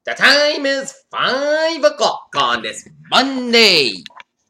The time is 5 o'clock on this Monday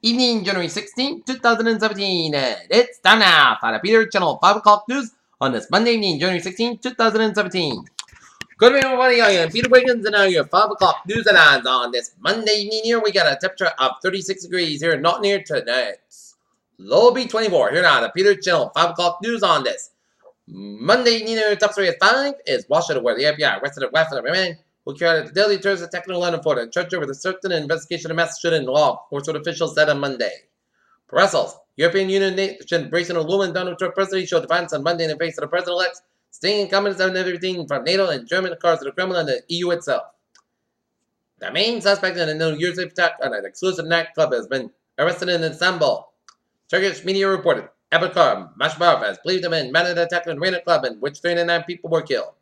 evening, January 16th, 2017. And it's time now for the Peter Channel 5 o'clock news on this Monday evening, January 16th, 2017. Good evening, everybody. I am Peter Wiggins, and now your 5 o'clock news and odds on this Monday evening here. We got a temperature of 36 degrees here, not near tonight. Low be 24. Here now, the Peter Channel 5 o'clock news on this Monday evening here. Top 3 at 5 is Washington, where the FBI arrested a wife of a man who carried out the daily tours of technical London Florida and charged her with a certain investigation of mass shooting law, enforcement officials said on Monday. Brussels, European Union nation embracing a woman Donald Trump presidency showed defiance on Monday in the face of the president-elect, staying in comments on everything from NATO and German cars to the Kremlin and the EU itself. The main suspect in a New Year's Eve attack on an exclusive nightclub has been arrested in Istanbul. Turkish media reported Abakar Mashbarov has believed the man managed an attack on a club in which 39 people were killed.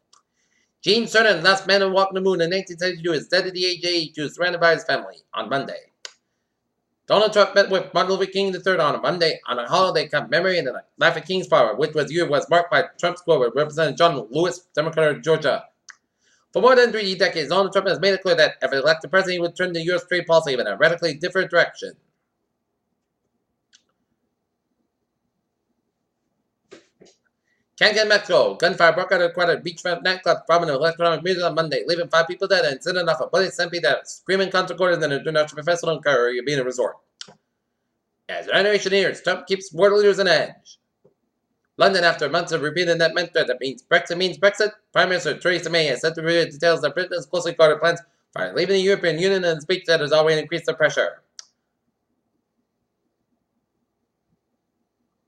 Gene Cernan, last man to walk the moon in 1972, is dead at the age of 82, surrounded by his family on Monday. Donald Trump met with Martin Luther King III on a Monday on a holiday commemorating the Life of King's Power, which was marked by Trump's quote with Representative John Lewis, Democrat of Georgia. For more than 3 decades, Donald Trump has made it clear that if elected president, he would turn the U.S. trade policy in a radically different direction. Cancun, Mexico. Gunfire broke out at a crowded beachfront nightclub from an electronic music on Monday, leaving 5 people dead and sending off a bloody stampede that screaming concert goers in an international festival in Caribbean resort. As the generation nears, Trump keeps world leaders on edge. London, after months of repeating that mantra that means Brexit, Prime Minister Theresa May has said to reveal details of Britain's closely guarded plans for leaving the European Union in a speech that has already increased the pressure.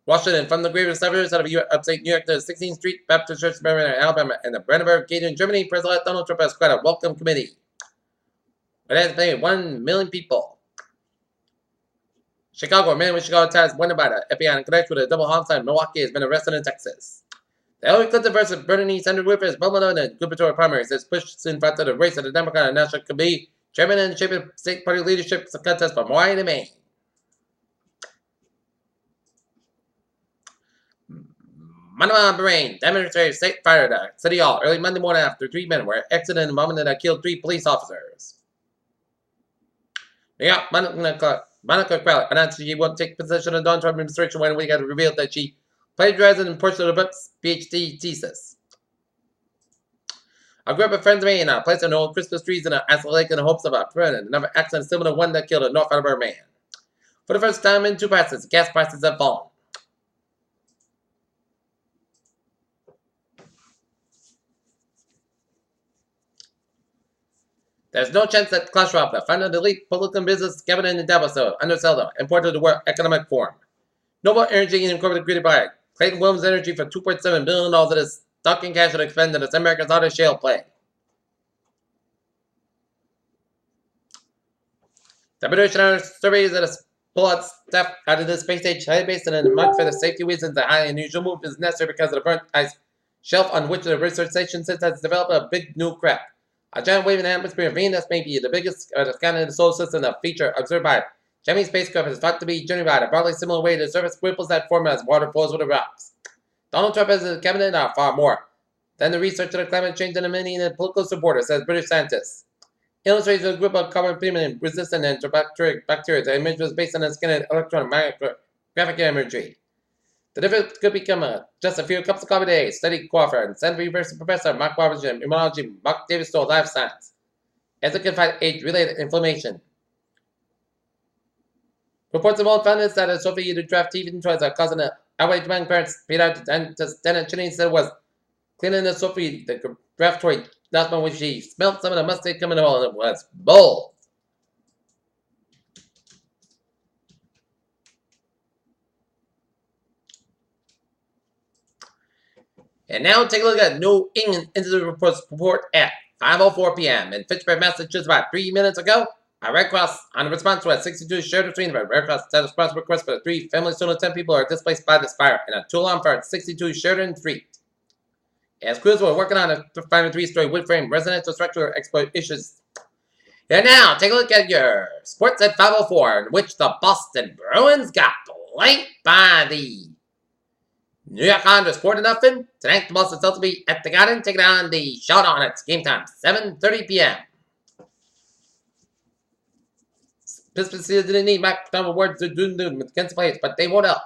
Washington, from the greatest suburbs of upstate New York to the 16th Street Baptist Church in Alabama and the Brandenburg Gate in Germany, President Donald Trump has quite a welcome committee. It has paid 1 million people. Chicago, a man with Chicago ties wanted by the FBI in connection with a double homicide in Milwaukee has been arrested in Texas. The Hillary Clinton versus Bernie Sanders whip is well-known in the gubernatorial primaries has pushed in front of the race of the Democratic National Committee chairman and shaping state party leadership contest from Hawaii to Maine. Manama, Bahrain, demonstrators set fire at City Hall early Monday morning after 3 men were exited in a moment that killed 3 police officers. New York, Monica Crowley announced she won't take possession of the Donald Trump administration when we got revealed that she plagiarized and portion of the book's PhD thesis. A group of friends of mine placed an old Christmas trees in an ice lake in the hopes of a preventing another accident similar to one that killed a North Alabama man. For the first time in 2 passes, gas prices have fallen. There's no chance that Klaus Schwab, the founder of the elite political business cabinet in Davos, undersell the imported the World Economic Forum. Noble Energy Incorporated created by Clayton Williams Energy for $2.7 billion of its stock and cash to expend in its America's largest shale play. The British surveys that pull out stuff out of the space age database and in March for the safety reasons the highly unusual move is necessary because of the burnt ice shelf on which the research station sits has developed a big new crack. A giant wave in the atmosphere of Venus may be the biggest scan in the solar system. A feature observed by Gemini spacecraft is thought to be generated by a broadly similar way to surface ripples that form as water flows with the rocks. Donald Trump has the cabinet are far more than the research of climate change and many political supporters, says British scientists. Illustrates a group of carbon resistant and bacteria. The image was based on the skin and electrographic imagery. The difference could become just a few cups of coffee a day, study Crawford, and Stanford University professor Mark Roberts in immunology, Mark Davis told Life Science, as it can fight age-related inflammation. Reports of old found that Sophie to draft TV toys are causing an outrage among parents. Peter Dennett Cheney said it was cleaning the Sophie, the draft toy, last month when she smelled some of the mustard coming out, and it was bold. And now take a look at New England Institute Reports report at 5:04 p.m. in Fitchburg, Massachusetts. About 3 minutes ago, a Red Cross on a response to a 62 shared between the Red Cross status response request for the 3 families. Soon 10 people are displaced by this fire, and a 2-alarm for 62 Sheridan Street. As crews were working on a final 3-story wood frame residential structure exploit issues. And now take a look at your sports at 5:04, in which the Boston Bruins got blanked by the New York Islanders 4-0. Tonight, the Boston Celtics will be at the Garden, taking on the Charlotte Hornets. Game time, 7:30 p.m. Pistons didn't need Mac Donald words to do against players, but they won't help.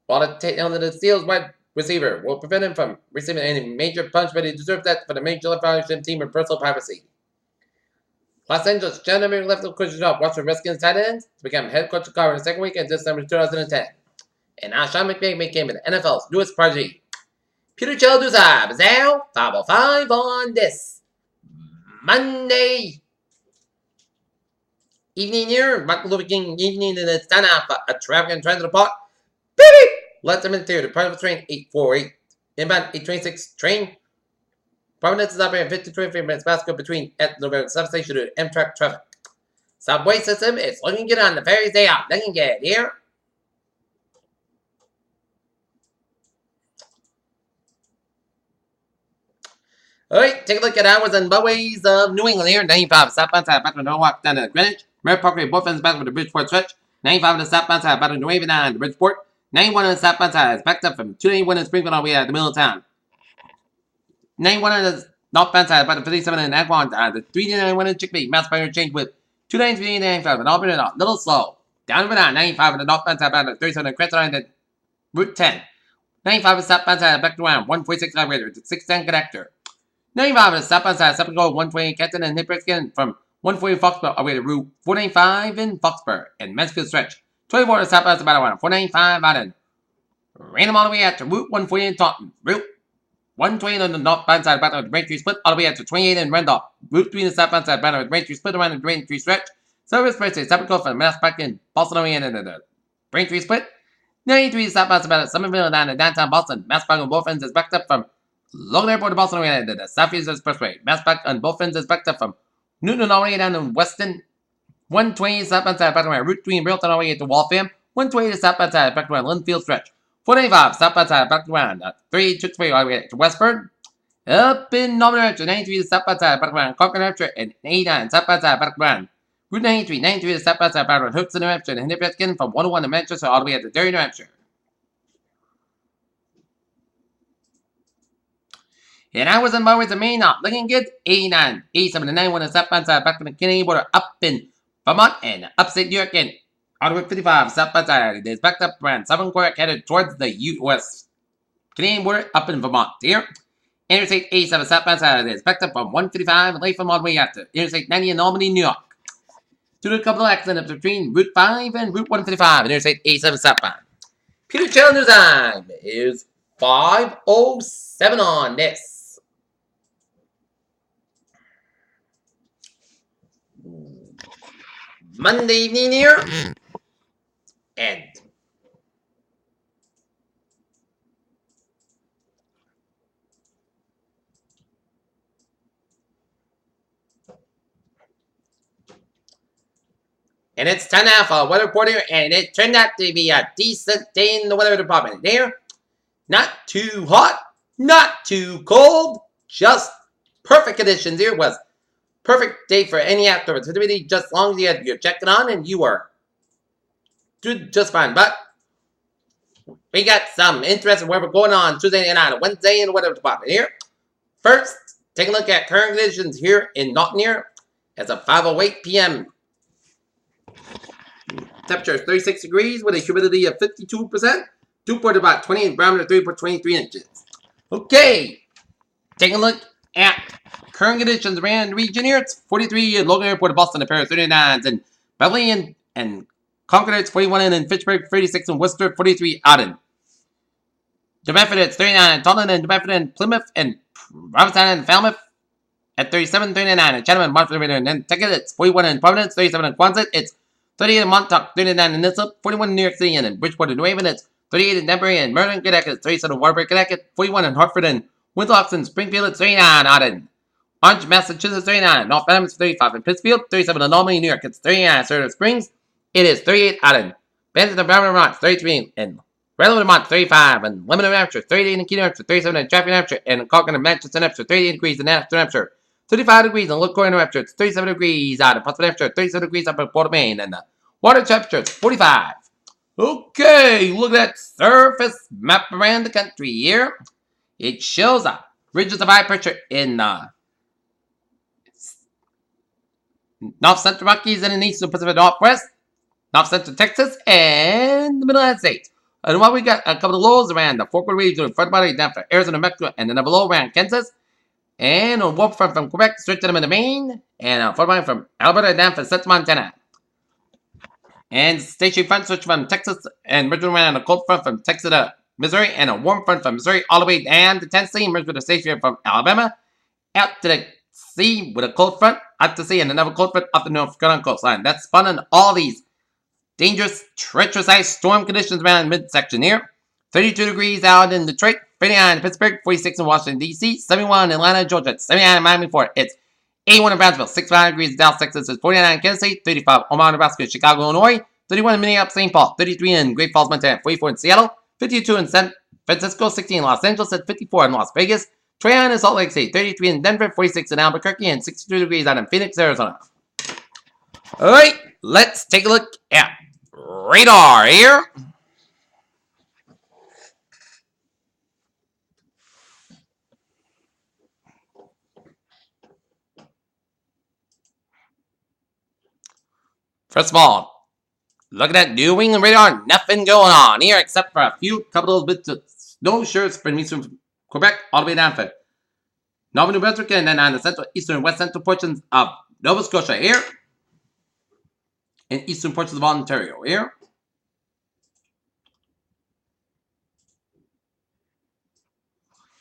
While the takedown of the Steelers wide receiver will prevent him from receiving any major punishment, he deserves that for the major violation team and personal privacy. Los Angeles gentleman left the coaching job, watched the Redskins tight ends to become head coach of Colorado in the second week in December 2010. And now Sean McVay became the NFL's newest prodigy. Peter Chalduza, Bazal, 505 on this Monday evening here. Martin Luther King evening, and it's time for a traffic and transit park. Baby! Let them in there. The private train 848. Inbound 826 train. Providence is operating 50-23 minutes basket between at November substation to Amtrak traffic. Subway system is looking good on the ferries day out. Looking good here. Alright, take a look at hours and buses of New England here. 95 southbound side back to Norwalk down to Greenwich. Merritt Parkway, both ends back with the Bridgeport stretch. 95 on the southbound side back to New Haven down to Bridgeport. 91 on the southbound side is backed up from 291 in Springfield all the way out the middle of town. 91 on the northbound side back to 57 in Agawam down to 391 in Chickpea. Mass fire change with 293 and 95 and all been a little slow. Down to 95 on the northbound side back to 37 in Crescent Line to Route 10. 95 on the southbound side back to around 146 operator to 610 connector. 95 on the southbound side, Southern Gold, 120 Kenton and Hipperskin from 140 Foxborough away to Route 495 in Foxborough and Mansfield Stretch. 24 on the southbound side, about 495 out in Random all the way out to Route 140 in Taunton. Route 120 on the northbound side, about the Braintree Split, all the way out to 28 in Randolph. Route 3 on the southbound side, about the Braintree Split around the Braintree Stretch. Service Express, Southern Gold from Mass Park in Boston and the Braintree Split. 93 southbound about Somerville down to downtown Boston. Mass Park on both ends is backed up from Logan Airport to Boston and the Southeast Expressway. Mass Park on both ends is backed up from Newton all the way down to Weston. 120 southbound side back around Route 3 in Brealton all the way to Waltham. 120 to southbound side back around Linfield Stretch. 495 southbound side back around 363 all the way to Westford. Up in Northern Hampshire, 93 to southbound side back around Concord, Hampshire, and 89 southbound side back around Route 93. 93 to southbound side back around Hooks, New Hampshire, and Hennepin from 101 to Manchester all the way to Derry, New Hampshire. And I was on my way to Maine up, looking good. 89, 87, and 91 on the southbound side back from the Canadian border up in Vermont and upstate New York and Ottawa 55 southbound side. It is backed up around Southern Quebec headed towards the U.S. Canadian border up in Vermont here. Interstate 87 southbound side is backed up from 155 and Latham all the way out to Interstate 90 in Albany, New York. Due to a couple of accidents between Route 5 and Route 155 and Interstate 87 southbound. Peter Challenger's time is 5:07 on this Monday evening here, and it's time now for a weather report here, and it turned out to be a decent day in the weather department there. Not too hot, not too cold, just perfect conditions here. Was perfect day for any outdoor activity, just as long as you had your jacket on and you were doing just fine. But we got some interesting weather going on Tuesday and on Wednesday in the weather department here. First, take a look at current conditions here in Norton here. As of 5:08 p.m. Temperature is 36 degrees with a humidity of 52%. Dew point about 20 and barometer 3.23 inches. Okay, take a look at current conditions around the region here. It's 43 at Logan Airport of Boston, a pair of 39s, and Beverly and Concord, it's 41 in Fitchburg, 36 in Worcester, 43 out in New Bedford, it's 39 in Taunton, and New Bedford, and Plymouth, and Provincetown, and Falmouth at 37, 39 in Chatham, and Montford, and Nantucket, it's 41 in Providence, 37 in Quonset, it's 38 in Montauk, 39 in Nissip, 41 in New York City, and in Bridgeport and New Haven, it's 38 in Denbury and Meriden, Connecticut, 37 in Waterbury, Connecticut, 41 in Hartford, and Windsor, and Springfield, it's 39 out in Orange, Massachusetts, 39. North Adams, 35 in Pittsfield, 37 in Albany, New York. It's 39 in Silver Springs. It is 38 out in Benton and Vermont, 33 in Redwood, Vermont, 35 in Lebanon, New Hampshire, 38 in Keene, New Hampshire, 37 in Chaffey, New Hampshire, and Concord and Manchester, New Hampshire, 38 degrees in Astor, New Hampshire, 35 degrees in Little Corner, New Hampshire, it's 37 degrees out in Pottsville, New Hampshire, 37 degrees up in Port of Maine, and the water temperature is 45. Okay, look at that surface map around the country here. It shows ridges of high pressure in North Central Rockies and in Eastern Pacific Northwest, North Central Texas, and the Middle United States. And while we got a couple of lows around the Forkwood region, front body down for Arizona, Mexico, and then a low around Kansas. And a warm front from Quebec, straight to the middle of Maine, and a front body from Alberta down for Central Montana. And station front switch from Texas and merging around a cold front from Texas to Missouri, and a warm front from Missouri all the way down to Tennessee, merged with a station from Alabama out to the sea with a cold front out to sea, and another cold front up the North Carolina coastline. That's spawning all these dangerous, treacherous ice storm conditions around the midsection here. 32 degrees out in Detroit, 59 in Pittsburgh, 46 in Washington, D.C., 71 in Atlanta, Georgia, 79 in Miami, Florida. It's 81 in Brownsville, 65 degrees in Dallas, Texas, it's 49 in Kansas City, 35 Omaha, Nebraska, Chicago, Illinois, 31 in Minneapolis, St. Paul, 33 in Great Falls, Montana, 44 in Seattle, 52 in San Francisco, 16 in Los Angeles, 54 in Las Vegas, 29 in Salt Lake City, 33 in Denver, 46 in Albuquerque, and 62 degrees out in Phoenix, Arizona. Alright, let's take a look at radar here. First of all, looking at New England radar, nothing going on here except for a few couple of bits of snow shirts from eastern Quebec all the way down to Northern New Brunswick, and then on the central, eastern, and west central portions of Nova Scotia here, and eastern portions of Ontario here.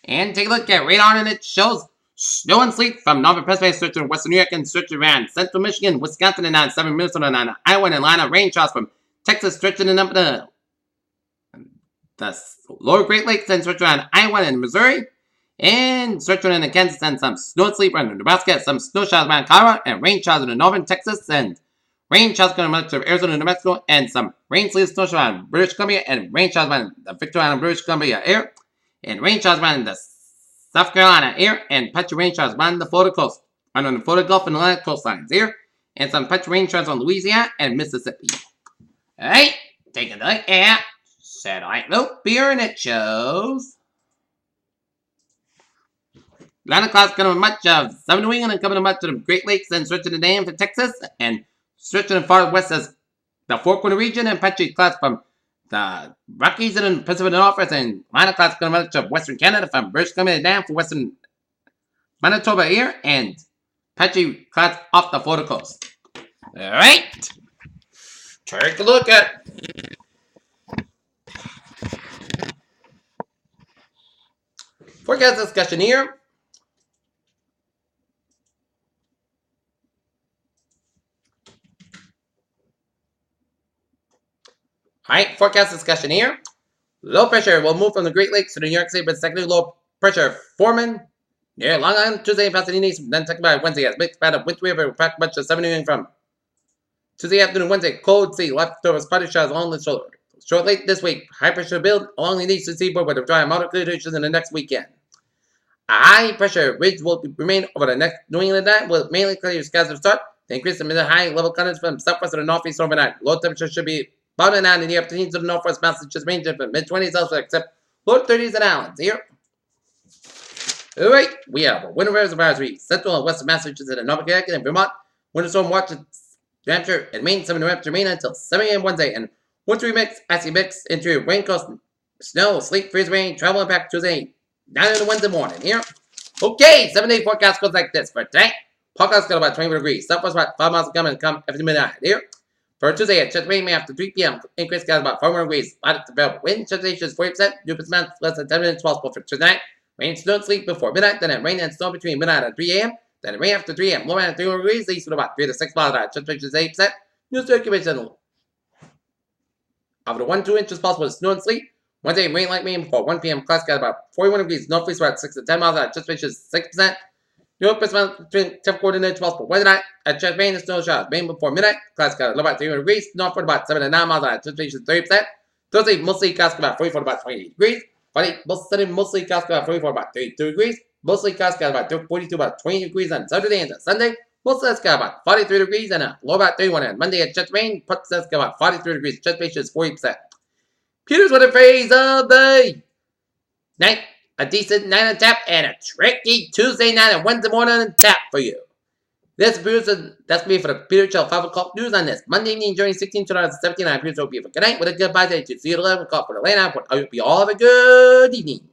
And take a look at radar, and it shows snow and sleet from northern Pennsylvania, stretch to western New York, and stretch around central Michigan, Wisconsin, and on southern Minnesota, and on Iowa, and Atlanta. Rain showers from Texas, stretching up the lower Great Lakes, and stretch around Iowa and Missouri, and stretch around Kansas, and some snow and sleet around Nebraska, some snow showers around Colorado, and rain showers in northern Texas, and rain showers going much of Arizona and New Mexico, and some rain, sleet, snow showers around British Columbia, and rain showers around the Victoria Island, British Columbia area, and rain showers around the South Carolina here, and patchy rain showers around the Florida coast, and on the Florida Gulf and Atlantic coastlines here, and some patchy rain showers on Louisiana and Mississippi. Alright, take a look at satellite loop here, and it shows Santa Claus coming much of southern New England and coming much of the Great Lakes and stretching the dam to Texas, and stretching as far west as the Forkwood region, and patchy clouds from the Rockies and the Pacific Northwest, and minor clouds coming much of western Canada from British Columbia down for western Manitoba here, and patchy clouds off the Florida coast. Alright, take a look at forecast discussion here. Alright, forecast discussion here. Low pressure will move from the Great Lakes to the New York State, but secondary low pressure forming near Long Island, Tuesday in Pasadena, then second by Wednesday as mixed bad of wind wave will pack much of 7 from Tuesday afternoon, Wednesday, cold sea, leftovers, spotty showers along the shoulder. Short late this week, high pressure build along the eastern seaboard with a dry moderate conditions in the next weekend. A high pressure ridge will remain over the next New England night with mainly clear skies to start. The increase in mid-high level currents from southwest to the northeast overnight. Low temperature should be about an hour in the afternoon to the northwest Massachusetts range from mid-20s elsewhere, except low 30s in Allen's here. Alright, we have a winter weather advisory. Central and western Massachusetts and Northern Connecticut and Vermont. Winter storm watch in New Hampshire and Maine, 7 New Hampshire, Maine until 7 a.m. Wednesday. And wintry mix, icy mix, interior rain coast, snow, sleet, freeze rain, travel impact Tuesday, 9 in the Wednesday morning here. Okay, 7-day forecast goes like this for today. Forecast got about 24 degrees. Southwest about 5 miles to come every midnight here. For Tuesday, at just rain after 3 p.m. Increase got about 4 more degrees. Light available. Wind circulation is 40%. New percent less than 10 minutes possible for tonight. Rain, snow, sleet before midnight. Then it rain and snow between midnight and 3 a.m. Then it rain after 3 a.m. Low at 3 degrees. East with about 3 to 6 miles. Circulation is 8%. New circulation of the 1-2 inches possible with snow and sleet. Wednesday, rain like rain before 1 p.m. Class got about 41 degrees. Northeast about 6 to 10 miles. Circulation is 6%. New York percent between 10 coordinates possible. Wednesday night, at just rain and snow showers. Rain before midnight. Class got about 3 degrees. Northward about 7 to 9 miles. Circulation is 30%. Thursday, mostly class got about 44 to about 28 degrees. Friday, mostly class got about 44 about 32 degrees. Mostly class got about 42 about 20 degrees on Saturday and Sunday. Most of got about 43 degrees and a low about 31. And Monday at just rain, puts got about 43 degrees. Circulation is 40%. Peter's with a phrase of the night. A decent night on tap and a tricky Tuesday night and Wednesday morning on tap for you. That's me for the Peter Channel 5 o'clock news on this Monday evening, January 16, 2017. I'm Peter Channel. Good night with a good bye day. See you at 11 o'clock for the late night. I hope you all have a good evening.